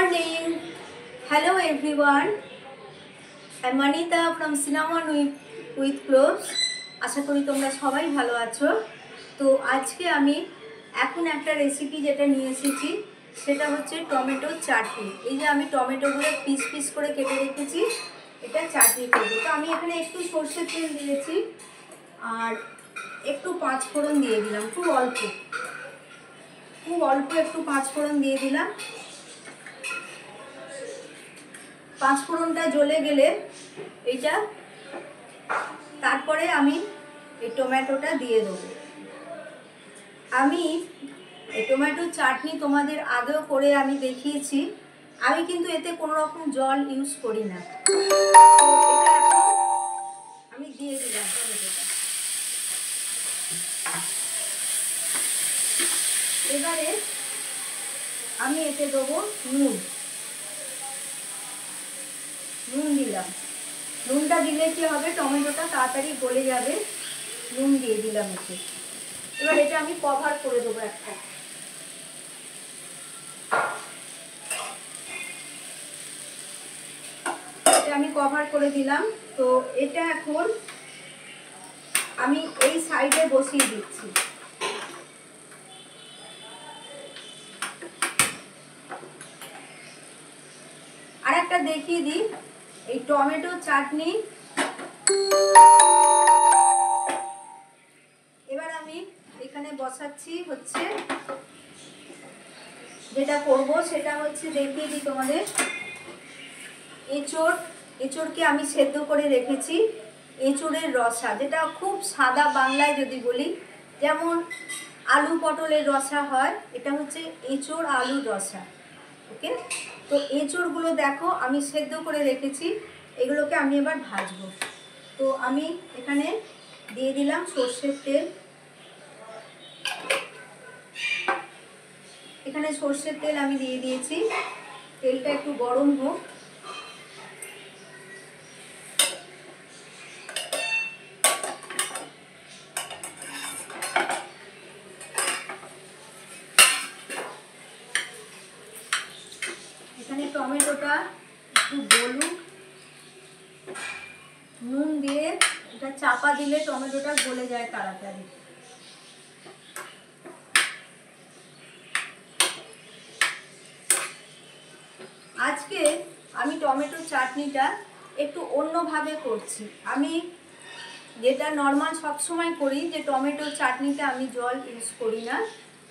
morning. Hello everyone. I'm Manita from Cinnamon with Cloves. আশা করি তোমরা সবাই ভালো আছো। তো আজকে আমি এখন একটা রেসিপি যেটা নিয়ে এসেছি সেটা হচ্ছে টমেটো চাটনি। এই যে আমি টমেটোগুলো পিস পিস করে কেটে রেখেছি, এটা চাটনি করব। তো আমি এখানে একটু সরষের তেল দিয়েছি আর একটু পাঁচফোড়ন দিয়ে দিলাম, খুব অল্প একটু পাঁচফোড়ন দিয়ে দিলাম। পাঁচফোড়নটা জ্বলে গেলে এইটা তারপরে আমি এই টমেটোটা দিয়ে দেবো। আমি এই টমেটো চাটনি তোমাদের আগেও করে আমি দেখিয়েছি, আমি কিন্তু এতে কোনো রকম জল ইউজ করি না। এটা এখন আমি দিয়ে দিলাম টমেটোটা। এবারে আমি এতে দেবো নুন দিলাম। নুনটা দিলে কি হবে, টমেটোটা তাড়াতাড়ি গলে যাবে। নুন দিয়ে দিলাম এতে। এবার এটা আমি কভার করে দেবো একটা। এটা আমি কভার করে দিলাম। তো এটা এখন আমি এই সাইডে বসিয়ে দিচ্ছি। আর একটা দেখিয়ে দিই, এই টমেটো চাটনি এবার আমি এখানে বসাচ্ছি। হচ্ছে যেটা করব সেটা হচ্ছে দেখিয়ে দিই তোমাদের। এঁচোড়কে আমি সেদ্ধ করে রেখেছি। এঁচোড়ের রসা, যেটা খুব সাদা বাংলায় যদি বলি যেমন আলু পটলের রসা হয়, এটা হচ্ছে এঁচোড় আলুর রসা। ওকে, তো এঁচোড়গুলো দেখো আমি সেদ্ধ করে রেখেছি, এগুলোকে আমি এবার ভাজবো। তো আমি এখানে দিয়ে দিলাম সর্ষের তেল। এখানে সর্ষের তেল আমি দিয়ে দিয়েছি। তেলটা একটু গরম হোক। এখানে টমেটোটা একটু গলুক। নুন দিয়ে এটা চাপা দিলে টমেটোটা গলে যায় তাড়াতাড়ি। আজকে আমি টমেটো চাটনিটা একটু অন্যভাবে করছি। আমি যেটা নর্মাল সবসময় করি, যে টমেটো চাটনিতে আমি জল ইউজ করি না,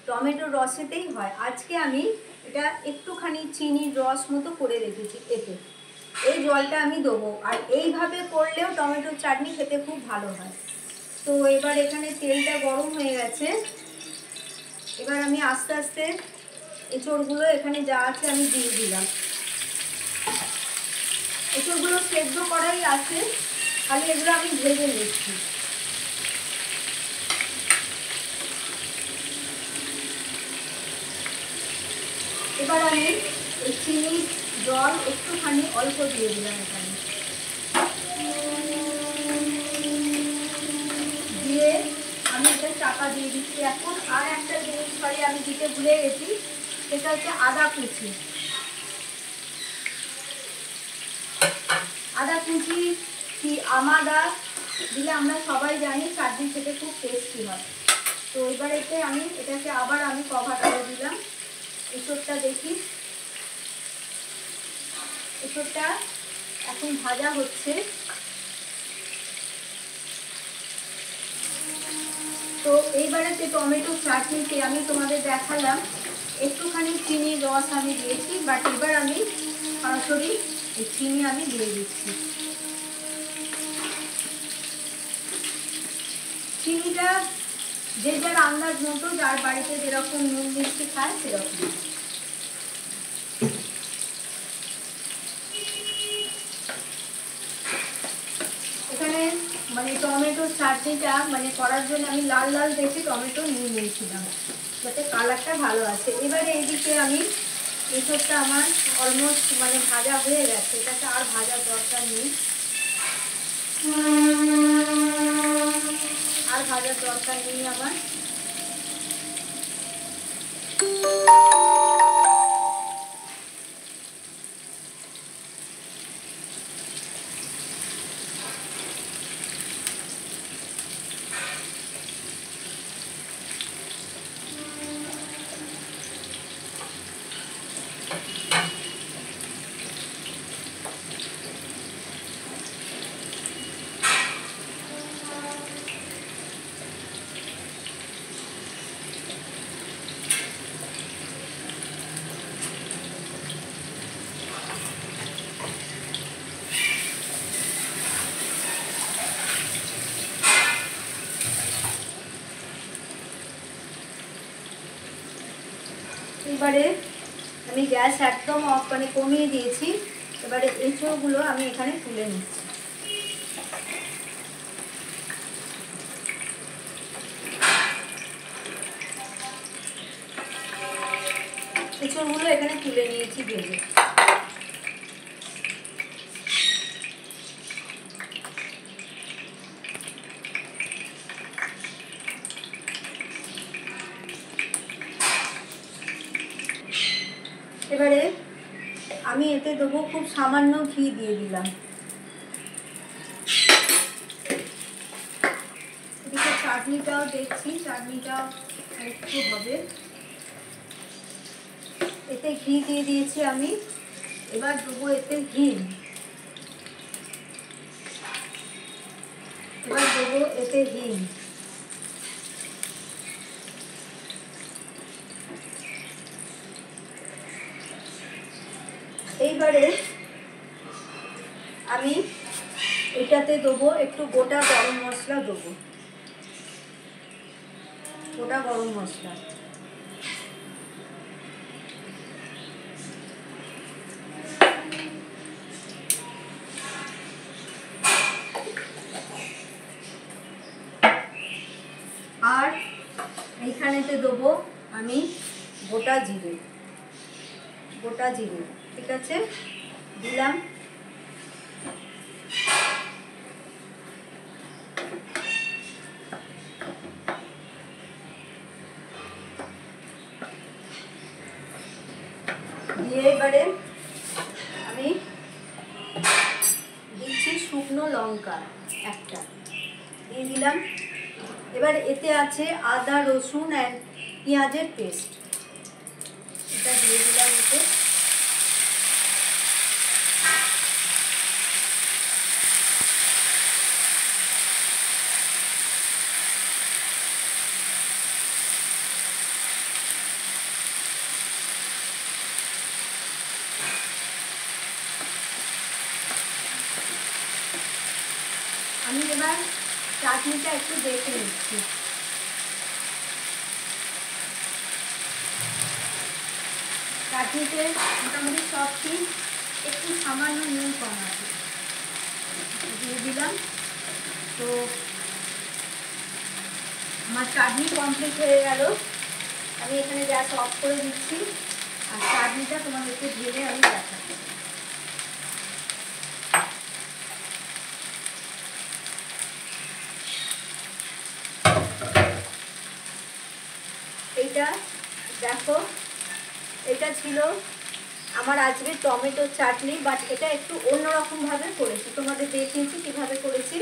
টমেটোর রসেতেই হয়। আজকে আমি এটা একটুখানি চিনির রস মতো করে রেখেছি, এতে এই জলটা আমি দেবো। আর এইভাবে করলেও টমেটোর চাটনি খেতে খুব ভালো হয়। তো এবার এখানে তেলটা গরম হয়ে গেছে। এবার আমি আস্তে আস্তে এঁচোড়গুলো এখানে যা আছে আমি দিয়ে দিলাম। এঁচোড়গুলো সেদ্ধ করাই আছে, খালি এগুলো আমি ভেজে নিচ্ছি। এবার আমি এই চিনির জল একটুখানি অল্প দিয়ে দিলাম এখানে, দিয়ে আমি এটা চাপা দিয়ে দিচ্ছি। এখন আর একটা জিনিস আমি দিতে ভুলে গেছি, সেটা হচ্ছে আদা কুচি। আদা কুচি কি আমাদা দিলে আমরা সবাই জানি চাটনি খেতে খুব টেস্টি হয়। তো এবার এতে আমি এটাকে আবার আমি কভার করে দিলাম। এঁচোড়টা দেখি, এঁচোড়টা এখন ভাজা হচ্ছে। তো এইবারে যে টমেটো চাটনিতে আমি তোমাদের দেখালাম একটুখানি চিনির রস আমি দিয়েছি, বাট এবার আমি সরাসরি এই চিনি আমি দিয়ে দিচ্ছি। চিনিটা যে যার আন্দাজ মতো, যার বাড়িতে যেরকম নুন মিষ্টি খায় সেরকম। এখানে মানে টমেটো চাটনিটা মানে করার জন্য আমি লাল লাল দেখে টমেটো নিয়ে নিয়েছিলাম, যাতে কালারটা ভালো আছে। এবারে এইদিকে আমি এঁচোড়টা আমার অলমোস্ট মানে ভাজা হয়ে গেছে, এটাকে আর ভাজার দরকার নেই, আর ভাজার দরকার নেই আমার। এবারে আমি গ্যাস একদম অফ মানে কমিয়ে দিয়েছি। এবারে এঁচোড়গুলো আমি এখানে তুলে নিচ্ছি। এঁচোড়গুলো এখানে তুলে নিয়েছি ভেজে। এবারে আমি এতে দেবো খুব সামান্য ঘি দিয়ে দিলাম। এদিকে চাটনিটাও দেখছি, চাটনিটাও একটু হবে। এতে ঘি দিয়ে দিয়েছি আমি। এবার দেবো এতে হিং। এবার দেবো এতে হিং। এইবারে আমি এটাতে দেবো একটু গোটা গরম মশলা দেবো, গোটা গরম মশলা। আর এইখানেতে দেবো আমি গোটা জিরে, গোটা জিরে। ঠিক আছে, দিলাম। দিয়ে এবারে আমি দিচ্ছি শুকনো লঙ্কা একটা, দিয়ে দিলাম। এবার এতে আছে আদা রসুন আর পেঁয়াজের পেস্ট, এটা দিয়ে দিলাম এতে। আমি এবার চাটনিটা একটু দেখে নিচ্ছি। চাটনিতে মোটামুটি সব ঠিক, একটু সামান্য নুন কম আছে, দিয়ে দিলাম। তো আমার চাটনি কমপ্লিট হয়ে গেল। আমি এখানে গ্যাস অফ করে দিচ্ছি আর চাটনিটা তোমাদেরকে ঢেলে আমি দেখাচ্ছি। এইটা দেখো, এটা ছিল আমার আজকে টমেটো চাটনি, বাট এটা একটু অন্যরকমভাবে করেছি, তোমাদের দেখিয়েছি কীভাবে করেছি।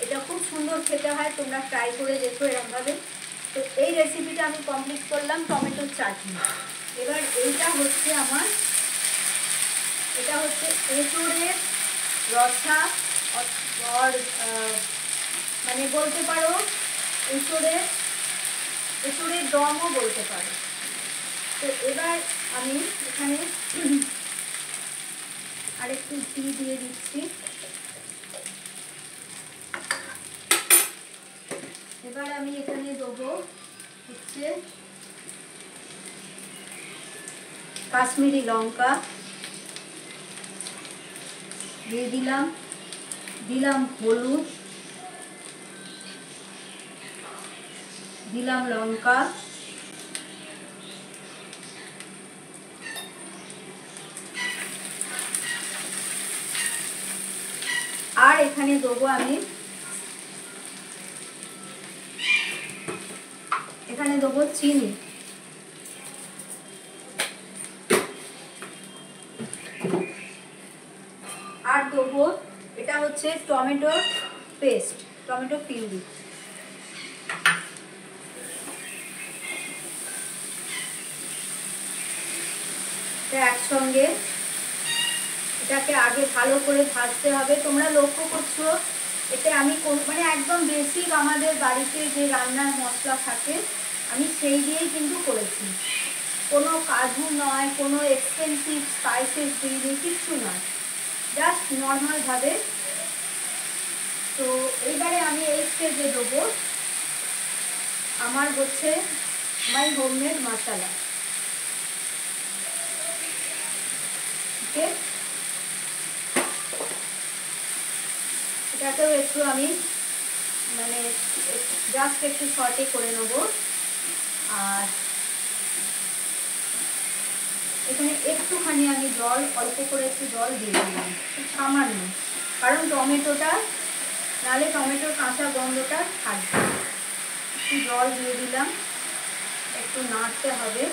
এটা খুব সুন্দর খেতে হয়, তোমরা ট্রাই করে দেখো এরকমভাবে। তো এই রেসিপিটা আমি কমপ্লিট করলাম, টমেটোর চাটনি। এবার এইটা হচ্ছে আমার, এটা হচ্ছে এঁচোড়ের রসা, মানে বলতে পারো এঁচোড়ের দমও বলতে পারো। তো এবার আমি এখানে আরেকটু ঘি দিয়ে দিচ্ছি। এবার আমি এখানে দেবো হচ্ছে কাশ্মীরি লঙ্কা দিয়ে দিলাম, দিলাম হলুদ, দিলাম লঙ্কা, আর এখানে দেবো আমি এখানে দেবো চিনি। আর দেবো এটা হচ্ছে টমেটো পেস্ট, টমেটো পিউরি। একসঙ্গে এটাকে আগে ভালো করে ভাজতে হবে। তোমরা লক্ষ্য করছো এতে আমি মানে একদম বেসিক আমাদের বাড়িতে যে রান্নার মশলা থাকে আমি সেই দিয়েই কিন্তু করেছি, কোনো কাজু নয়, কোনো এক্সপেন্সিভ স্পাইসেস দিইনি, কিচ্ছু নয়, জাস্ট নর্মালভাবে। তো এইবারে আমি এই স্টেজে দেবো আমার হচ্ছে মাই হোমমেড মশলা। ওকে, এটাকেও একটু আমি মানে জাস্ট একটু সটে করে নেব। আর এখানে একটুখানি আমি জল, অল্প করে একটু জল দিয়ে দিলাম, খুব সামান্য, কারণ টমেটোটা, নাহলে টমেটোর কাঁচা গন্ধটা থাকবে। একটু জল দিয়ে দিলাম, একটু নাড়তে হবে।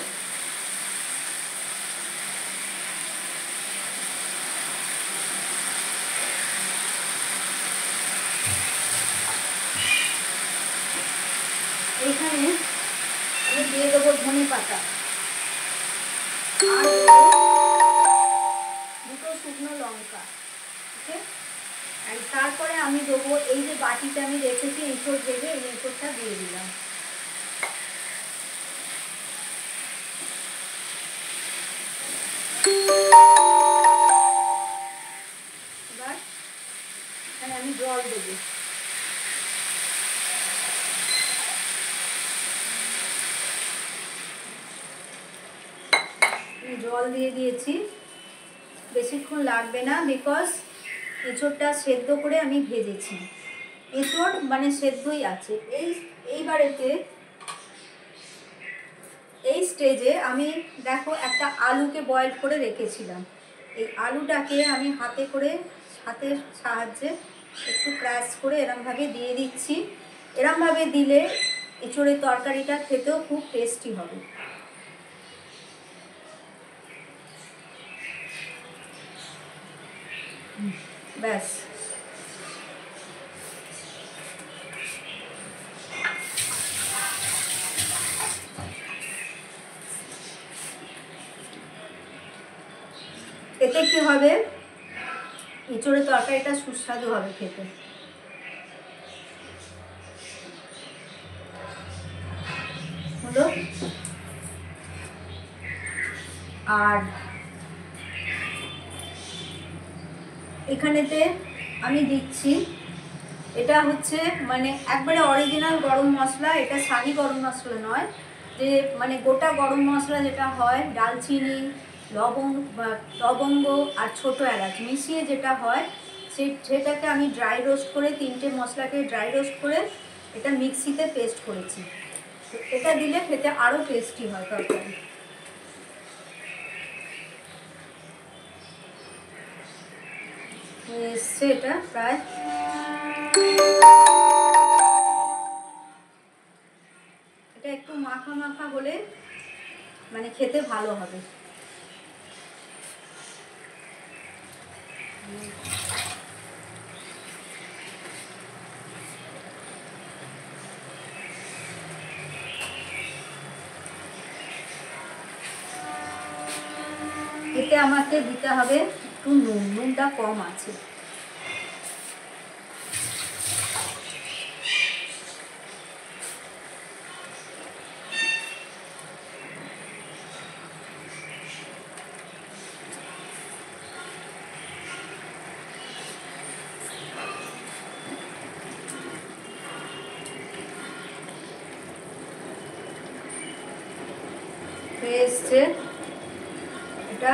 এইখানে আমি দিয়ে দেবো ধনে পাতা, আর দুটো শুকনো লঙ্কা। ওকে, আর তারপরে আমি দেবো এই যে বাটিতে আমি রেখেছি এঁচোড় ভেজে, এই এঁচোড়টা দিয়ে দিলাম। এবার এখানে আমি জল দেবো। জল দিয়ে দিয়েছি, বেশিক্ষণ লাগবে না, বিকজ এঁচোড়টা সেদ্ধ করে আমি ভেজেছি। এঁচোড় মানে সেদ্ধই আছে। এইবারেতে এই স্টেজে আমি দেখো একটা আলুকে বয়েল করে রেখেছিলাম, এই আলুটাকে আমি হাতের সাহায্যে একটু ক্র্যাশ করে এরমভাবে দিয়ে দিচ্ছি। এরমভাবে দিলে এঁচোড়ের তরকারিটা খেতেও খুব টেস্টি হবে। ব্যাস, এতে কি হবে, এঁচোড়ের তরকারিটা সুস্বাদু হবে খেতে। হলো, আর এখানেতে আমি দিচ্ছি, এটা হচ্ছে মানে একবারে অরিজিনাল গরম মশলা, এটা সানি গরম মশলা নয়, যে মানে গোটা গরম মশলা যেটা হয়, ডালচিনি, লবঙ্গ আর ছোটো এলাচ মিশিয়ে যেটা হয়, সেটাকে আমি ড্রাই রোস্ট করে, 3টে মশলাকে ড্রাই রোস্ট করে এটা মিক্সিতে পেস্ট করেছি। এটা দিলে খেতে আরও টেস্টি হয় তরকারি। এসছে এটা প্রায়, এটা একটু মাখা মাখা হলে মানে খেতে ভালো হবে। এতে আমাকে দিতে হবে একটু নুন, নুনটা কম আছে। এসছে এটা,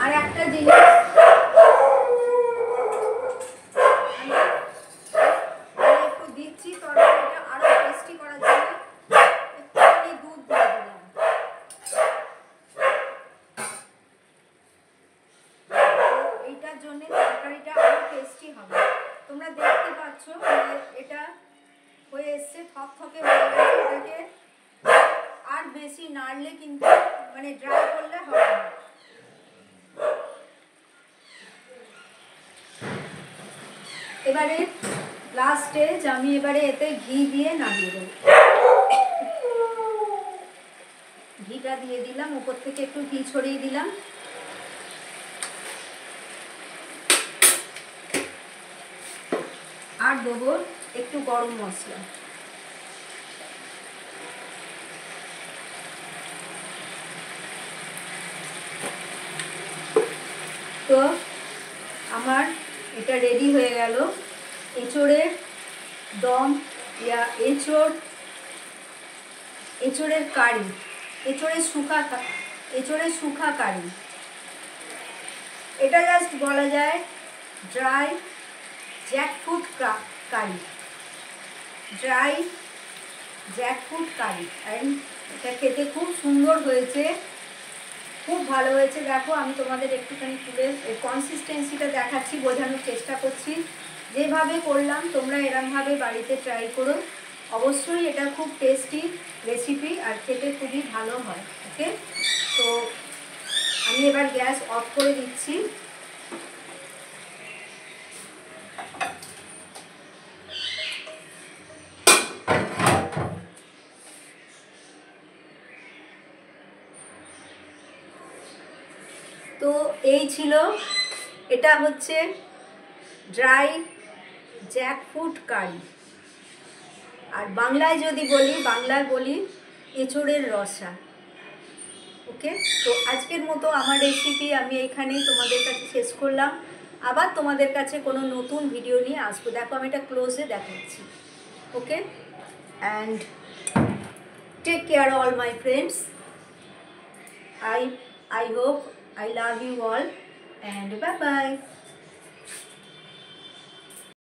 আর একটা জিনিস আমি একটু দিচ্ছি তরকারিটা আরো টেস্টি করার জন্য, একটুখানি দুধ দিয়ে দিলাম। এইটার জন্য তরকারিটা আরো টেস্টি হবে। তোমরা দেখতে পাচ্ছ এটা হয়ে এসছে, থকথকে হয়ে গেছে। এটাকে আর বেশি নাড়লে কিন্তু মানে ড্রাই করলে হবে না। এবারে লাস্ট স্টেজ, আমি এবারে এতে ঘি দিয়ে নাড়িয়ে দেবো। ঘিটা দিয়ে দিলাম, উপর থেকে একটু ঘি ছড়িয়ে দিলাম। আর দেবো একটু গরম মশলা। তো আমার এটা রেডি হয়ে গেল, এঁচোড়ের দম এঁচোড়ের কারি, এঁচোড়ের শুখা কারি। এটা জাস্ট বলা যায় ড্রাই জ্যাকফ্রুট কারি, অ্যান্ড এটা খেতে খুব সুন্দর হয়েছে, খুব ভালো হয়েছে। দেখো আমি তোমাদের একটুখানি তুলে এর কনসিস্টেন্সিটা দেখাচ্ছি, বোঝানোর চেষ্টা করছি। যেভাবে করলাম তোমরা এরমভাবে বাড়িতে ট্রাই করো, অবশ্যই এটা খুব টেস্টি রেসিপি আর খেতে খুবই ভালো হয়। ওকে, তো আমি এবার গ্যাস অফ করে দিচ্ছি। তো এই ছিল, এটা হচ্ছে ড্রাই জ্যাকফ্রুট কারি, আর বাংলায় যদি বলি এঁচোড়ের রসা। ওকে, তো আজকের মতো আমার রেসিপি আমি এইখানেই তোমাদের কাছে শেষ করলাম। আবার তোমাদের কাছে কোনো নতুন ভিডিও নিয়ে আসবো। দেখো আমি এটা ক্লোজে দেখাচ্ছি। Okay, and take care all my friends. I hope I love you all, and bye bye.